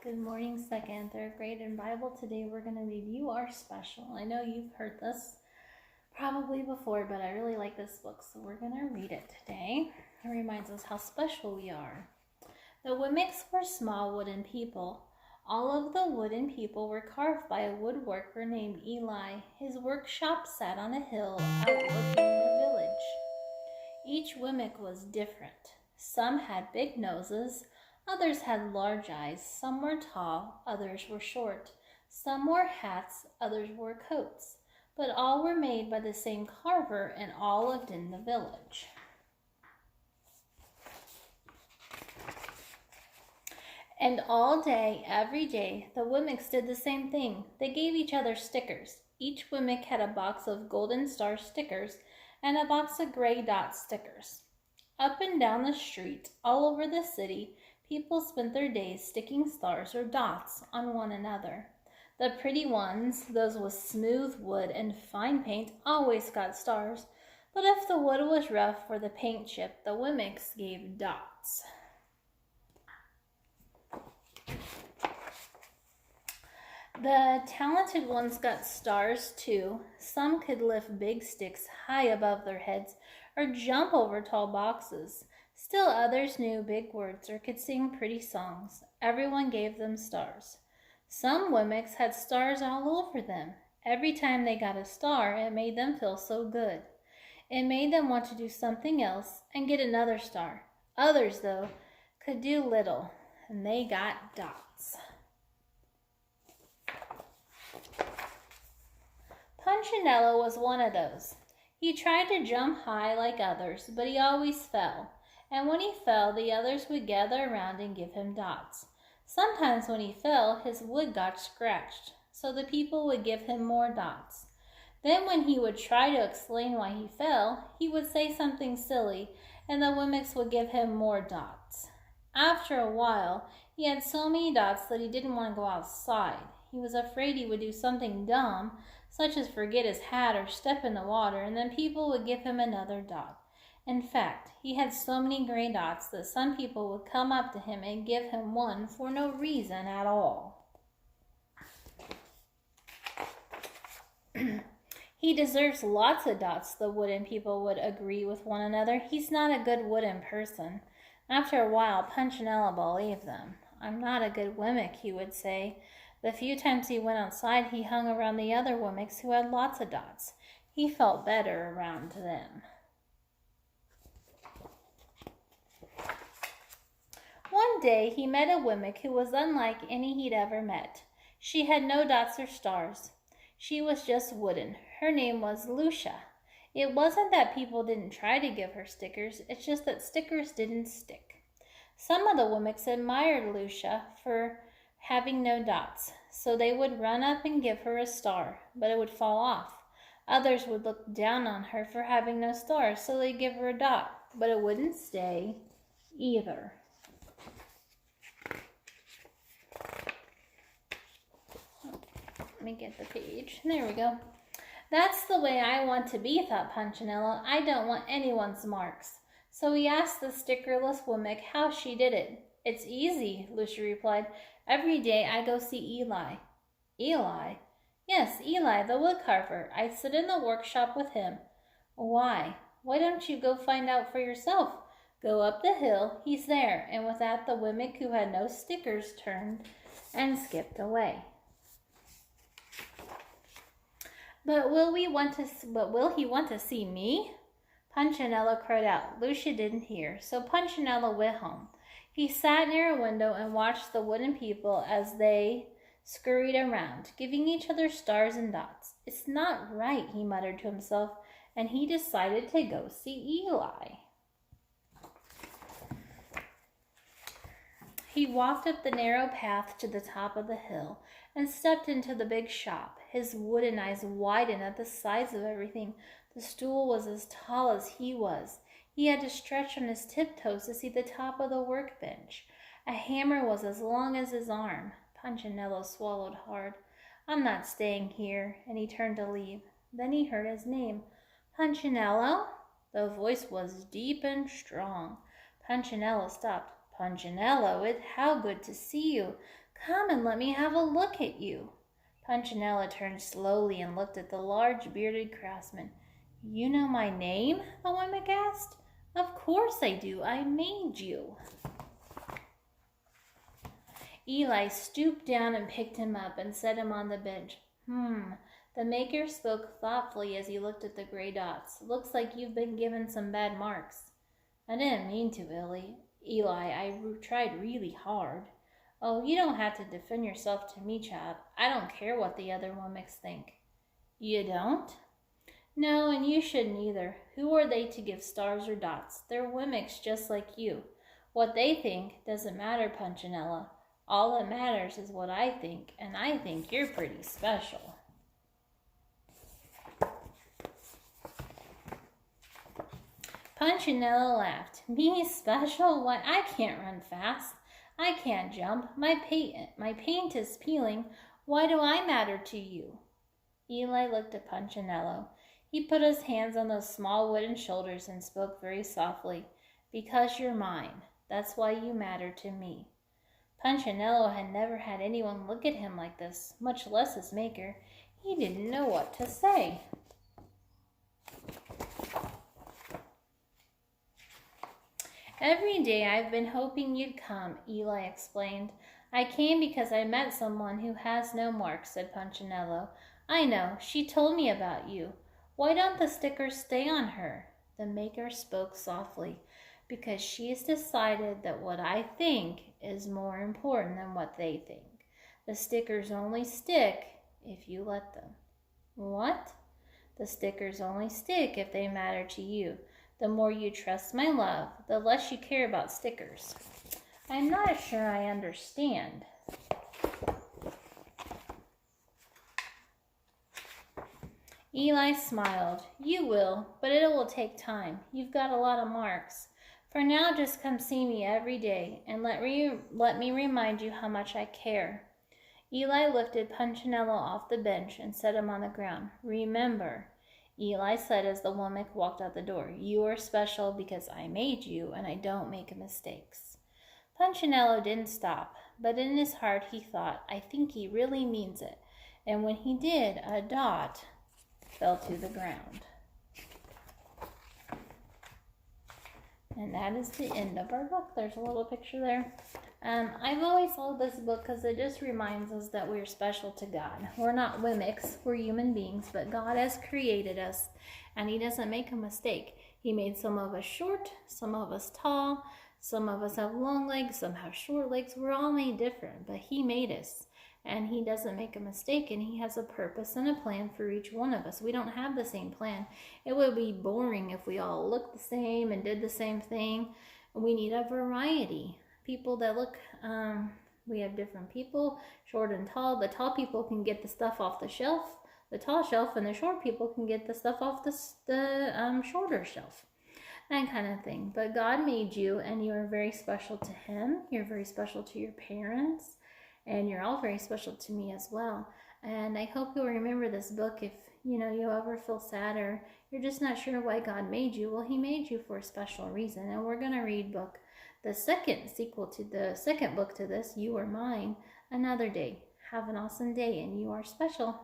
Good morning, second and third grade in Bible. Today we're going to review our special. I know you've heard this probably before, but I really like this book, so we're going to read it today. It reminds us how special we are. The Wemmicks were small wooden people. All of the wooden people were carved by a woodworker named Eli. His workshop sat on a hill overlooking the village. Each Wemmick was different. Some had big noses. Others had large eyes. Some were tall, others were short. Some wore hats, others wore coats. But all were made by the same carver, and all lived in the village. And all day, every day, the Wemmicks did the same thing. They gave each other stickers. Each Wemmick had a box of golden star stickers and a box of gray dot stickers. Up and down the street, all over the city, people spent their days sticking stars or dots on one another. The pretty ones, those with smooth wood and fine paint, always got stars. But if the wood was rough or the paint chipped, the Wemmicks gave dots. The talented ones got stars too. Some could lift big sticks high above their heads or jump over tall boxes. Still others knew big words or could sing pretty songs. Everyone gave them stars. Some Wemmicks had stars all over them. Every time they got a star, it made them feel so good. It made them want to do something else and get another star. Others, though, could do little, and they got dots. Punchinello was one of those. He tried to jump high like others, but he always fell. And when he fell, the others would gather around and give him dots. Sometimes when he fell, his wood got scratched, so the people would give him more dots. Then when he would try to explain why he fell, he would say something silly, and the Wemmicks would give him more dots. After a while, he had so many dots that he didn't want to go outside. He was afraid he would do something dumb, such as forget his hat or step in the water, and then people would give him another dot. In fact, he had so many gray dots that some people would come up to him and give him one for no reason at all. He deserves lots of dots, the wooden people would agree with one another. He's not a good wooden person. After a while, Punchinello believed them. I'm not a good Wemmick, he would say. The few times he went outside, he hung around the other Wemmicks who had lots of dots. He felt better around them. One day, he met a Wemmick who was unlike any he'd ever met. She had no dots or stars. She was just wooden. Her name was Lucia. It wasn't that people didn't try to give her stickers, it's just that stickers didn't stick. Some of the Wemmicks admired Lucia for having no dots, so they would run up and give her a star, but it would fall off. Others would look down on her for having no stars, so they'd give her a dot, but it wouldn't stay either. Let me get the page. There we go. That's the way I want to be, thought Punchinello. I don't want anyone's marks. So he asked the stickerless Wemmick how she did it. It's easy, Lucia replied. Every day I go see Eli. Eli? Yes, Eli, the woodcarver. I sit in the workshop with him. Why? Why don't you go find out for yourself? Go up the hill. He's there. And with that, the Wemmick who had no stickers turned and skipped away. But will he want to see me? Punchinello cried out. Lucia didn't hear, so Punchinello went home. He sat near a window and watched the wooden people as they scurried around, giving each other stars and dots. It's not right, he muttered to himself, and he decided to go see Eli. He walked up the narrow path to the top of the hill and stepped into the big shop. His wooden eyes widened at the size of everything. The stool was as tall as he was. He had to stretch on his tiptoes to see the top of the workbench. A hammer was as long as his arm. Punchinello swallowed hard. I'm not staying here, and he turned to leave. Then he heard his name. Punchinello? The voice was deep and strong. Punchinello stopped. Punchinello, how good to see you. Come and let me have a look at you. Punchinello turned slowly and looked at the large bearded craftsman. You know my name? the woman asked. Of course I do. I made you. Eli stooped down and picked him up and set him on the bench. The maker spoke thoughtfully as he looked at the gray dots. Looks like you've been given some bad marks. I didn't mean to, Eli. I tried really hard. Oh, you don't have to defend yourself to me, child. I don't care what the other Wemmicks think. You don't? No, and you shouldn't either. Who are they to give stars or dots? They're Wemmicks just like you. What they think doesn't matter, Punchinello. All that matters is what I think, and I think you're pretty special. Punchinello laughed. Me special? Why, I can't run fast. I can't jump. My paint is peeling. Why do I matter to you? Eli looked at Punchinello. He put his hands on those small wooden shoulders and spoke very softly. Because you're mine. That's why you matter to me. Punchinello had never had anyone look at him like this, much less his maker. He didn't know what to say. Every day I've been hoping you'd come, Eli explained. I came because I met someone who has no marks, said Punchinello. I know. She told me about you. Why don't the stickers stay on her? The maker spoke softly. Because she's decided that what I think is more important than what they think. The stickers only stick if you let them. What? The stickers only stick if they matter to you. The more you trust my love, the less you care about stickers. I'm not sure I understand. Eli smiled. You will, but it will take time. You've got a lot of marks. For now, just come see me every day, and let me remind you how much I care. Eli lifted Punchinello off the bench and set him on the ground. Remember, Eli said as the Wemmick walked out the door, you are special because I made you, and I don't make mistakes. Punchinello didn't stop, but in his heart he thought, I think he really means it. And when he did, a dot fell to the ground. And that is the end of our book. There's a little picture there. I've always loved this book because it just reminds us that we're special to God. We're not Wemmicks, we're human beings, but God has created us, and He doesn't make a mistake. He made some of us short, some of us tall, some of us have long legs, some have short legs. We're all made different, but He made us, and He doesn't make a mistake, and He has a purpose and a plan for each one of us. We don't have the same plan. It would be boring if we all looked the same and did the same thing. We need a variety. People that look, we have different people, short and tall. The tall people can get the stuff off the shelf, the tall shelf, and the short people can get the stuff off the shorter shelf. That kind of thing. But God made you, and you are very special to Him. You're very special to your parents, and you're all very special to me as well. And I hope you'll remember this book if, you ever feel sad or you're just not sure why God made you. Well, He made you for a special reason. And we're going to read the second book to this, You Are Mine, another day. Have an awesome day, and you are special.